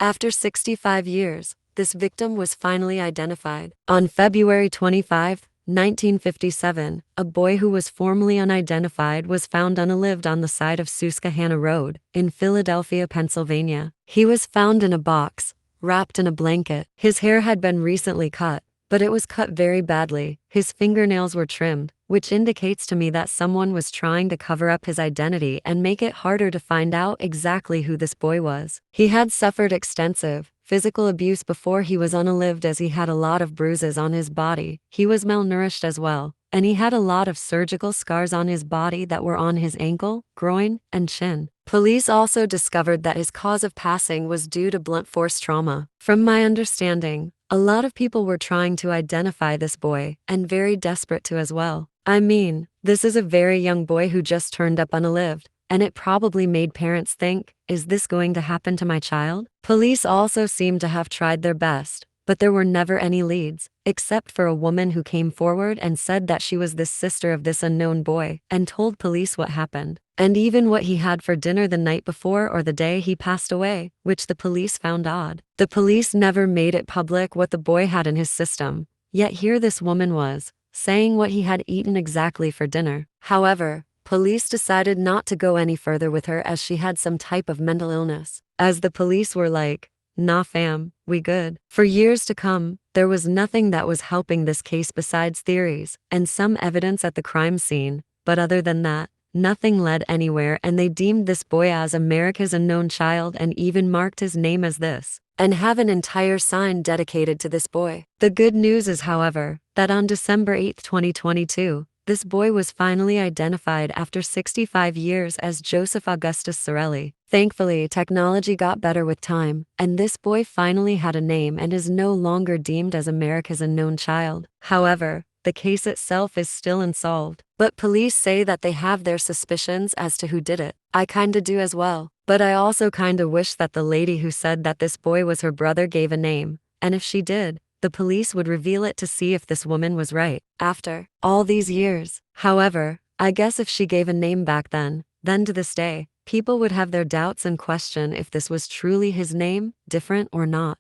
After 65 years, this victim was finally identified. On February 25, 1957, a boy who was formerly unidentified was found unalived on the side of Susquehanna Road in Philadelphia, Pennsylvania. He was found in a box, wrapped in a blanket. His hair had been recently cut, but it was cut very badly. His fingernails were trimmed, which indicates to me that someone was trying to cover up his identity and make it harder to find out exactly who this boy was. He had suffered extensive physical abuse before he was unalived, as he had a lot of bruises on his body. He was malnourished as well, and he had a lot of surgical scars on his body that were on his ankle, groin, and chin. Police also discovered that his cause of passing was due to blunt force trauma. From my understanding, a lot of people were trying to identify this boy, and very desperate to as well. I mean, this is a very young boy who just turned up unalived, and it probably made parents think, is this going to happen to my child? Police also seemed to have tried their best, but there were never any leads, except for a woman who came forward and said that she was the sister of this unknown boy, and told police what happened, and even what he had for dinner the night before or the day he passed away, which the police found odd. The police never made it public what the boy had in his system, yet here this woman was, saying what he had eaten exactly for dinner. However, police decided not to go any further with her as she had some type of mental illness, as the police were like, "Nah fam, we good." For years to come, there was nothing that was helping this case besides theories and some evidence at the crime scene, but other than that, nothing led anywhere, and they deemed this boy as America's unknown child and even marked his name as this, and have an entire sign dedicated to this boy. The good news is, however, that on December 8, 2022, this boy was finally identified after 65 years as Joseph Augustus Sorelli. Thankfully, technology got better with time, and this boy finally had a name and is no longer deemed as America's unknown child. However, the case itself is still unsolved, but police say that they have their suspicions as to who did it. I kinda do as well, but I also kinda wish that the lady who said that this boy was her brother gave a name, and if she did, the police would reveal it to see if this woman was right. After all these years, however, I guess if she gave a name back then to this day, people would have their doubts and question if this was truly his name, different or not.